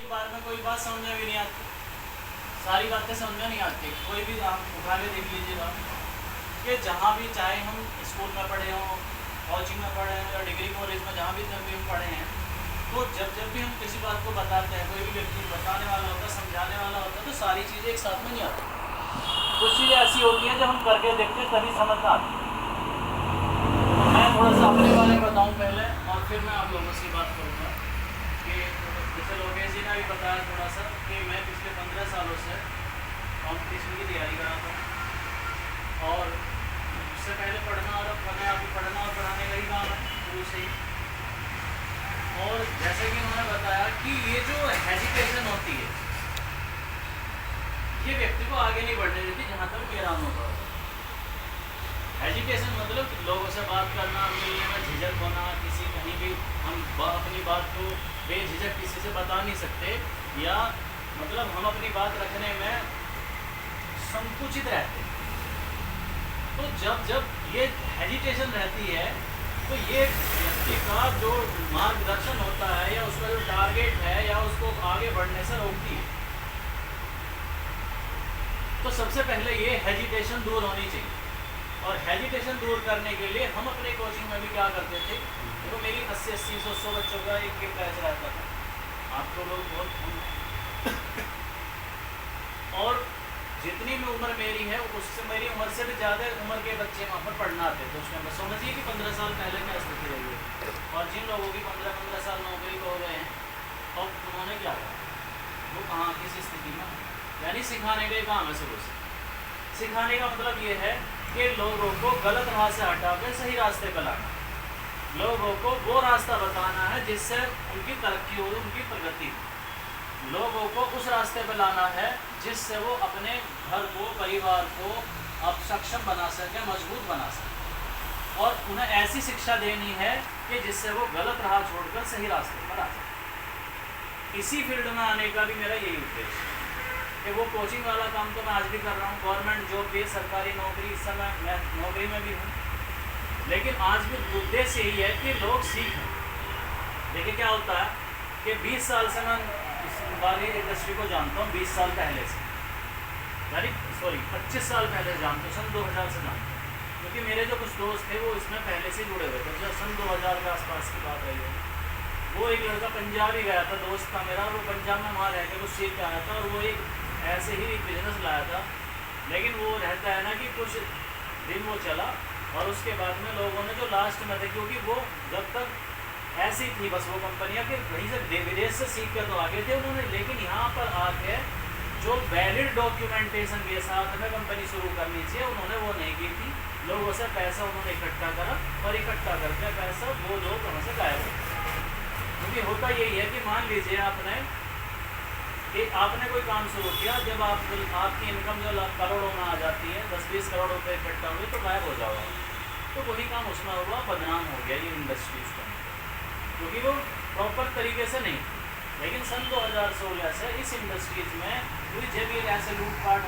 के बारे में कोई बात समझ में भी नहीं आती, सारी बातें समझ में नहीं आती। कोई भी आप उठा के देख लीजिएगा कि जहाँ भी चाहे हम स्कूल में पढ़े हों, कोचिंग में पढ़े हों या डिग्री कॉलेज में जहाँ भी जब भी हम पढ़े हैं, तो जब भी हम किसी बात को बताते हैं, कोई भी व्यक्ति बताने वाला होता है, समझाने वाला होता है, तो सारी चीज़ें एक साथ में नहीं आती। कुछ चीज़ें ऐसी होती हैं जब हम करके देखते हैं तभी समझ में आती है। मैं थोड़ा सा अपने बारे में बताऊं पहले और फिर मैं आप लोगों से बात करूँगा कि जैसे लोकेश जी ने भी बताया थोड़ा सा कि मैं पिछले 15 सालों से कॉम्पिटिशन की तैयारी कर रहा था और उससे पहले पढ़ना और मैं अभी पढ़ना और पढ़ाने का ही काम है शुरू से ही। और जैसे कि उन्होंने बताया कि ये जो हेजिटेशन होती है ये व्यक्ति को आगे नहीं बढ़ने देती, जहाँ तक मेरा अनुभव है। हेजिटेशन मतलब लोगों से बात करना, मिलने में झिझक होना, किसी कहीं भी हम अपनी बात को बेझिझक किसी से बता नहीं सकते, या मतलब हम अपनी बात रखने में संकुचित रहते हैं। तो जब ये हेजिटेशन रहती है तो ये व्यक्ति का जो मार्गदर्शन होता है या उसका जो टारगेट है या उसको आगे बढ़ने से रोकती है। तो सबसे पहले ये हेजिटेशन दूर होनी चाहिए, और हेजिटेशन दूर करने के लिए हम अपने कोचिंग में भी क्या करते थे, देखो मेरी 80-80, 100 बच्चों का एक बैच रहता था, आपको लोग बहुत और जितनी भी उम्र मेरी है उससे मेरी उम्र से भी ज़्यादा उम्र के बच्चे वहाँ पर पढ़ना आते थे। उसके अंदर समझिए कि 15 साल पहले क्या स्थिति रही है, और जिन लोगों की 15-15 साल नौकरी को हो गए हैं, और उन्होंने क्या कहा, वो कहाँ किस स्थिति में, यानी सिखाने का काम है शुरू से। सिखाने का मतलब ये है कि लोगों को गलत राह से हटा कर सही रास्ते पर लाना, लोगों को वो रास्ता बताना है जिससे उनकी तरक्की हो, उनकी प्रगति हो। लोगों को उस रास्ते पर लाना है जिससे वो अपने घर को, परिवार को अब सक्षम बना सके, मजबूत बना सके, और उन्हें ऐसी शिक्षा देनी है कि जिससे वो गलत राह छोड़कर सही रास्ते पर आ जाए। इसी फील्ड में आने का भी मेरा यही उद्देश्य है कि वो कोचिंग वाला काम तो मैं आज भी कर रहा हूँ, गवर्नमेंट जॉब भी, सरकारी नौकरी, इस समय मैं नौकरी में भी हूँ, लेकिन आज भी उद्देश्य यही है कि लोग सीखें। देखिए क्या होता है कि 20 साल से मैं इस वाली इंडस्ट्री को जानता हूँ, 20 साल पहले से, यानी 25 साल पहले जानता हूँ, सन 2000 से जानता हूँ, क्योंकि मेरे जो कुछ दोस्त थे वो इसमें पहले से जुड़े हुए थे। जब सन 2000 के आसपास की बात रही है, वो एक लड़का पंजाब ही गया था, दोस्त था मेरा, वो पंजाब में वहाँ रह के कुछ सीख के आया था, और वो एक ऐसे ही एक बिजनेस लाया था, लेकिन वो रहता है ना कि कुछ दिन वो चला और उसके बाद में लोगों ने जो लास्ट में थे, क्योंकि वो जब तक ऐसी थी बस वो कंपनियां कि वहीं से विदेश से सीख कर तो आगे थे उन्होंने, लेकिन यहाँ पर आके जो वैलिड डॉक्यूमेंटेशन के साथ में कंपनी शुरू करनी चाहिए उन्होंने वो नहीं की थी। लोगों से पैसा उन्होंने इकट्ठा करा, और इकट्ठा करके पैसा वो लोग वहाँ से गायब हो गए। क्योंकि होता यही है कि मान लीजिए आपने कोई काम शुरू किया, जब आपकी इनकम जो करोड़ों में आ जाती है, 10-20 करोड़ रुपये इकट्ठा हुए तो गायब हो जाओगे, तो वही काम उसमें हुआ, बदनाम हो गया ये इंडस्ट्रीज का, क्योंकि वो प्रॉपर तरीके से नहीं। लेकिन सन 2016 से इस इंडस्ट्रीज में पूरी जब ये ऐसे लूटपाट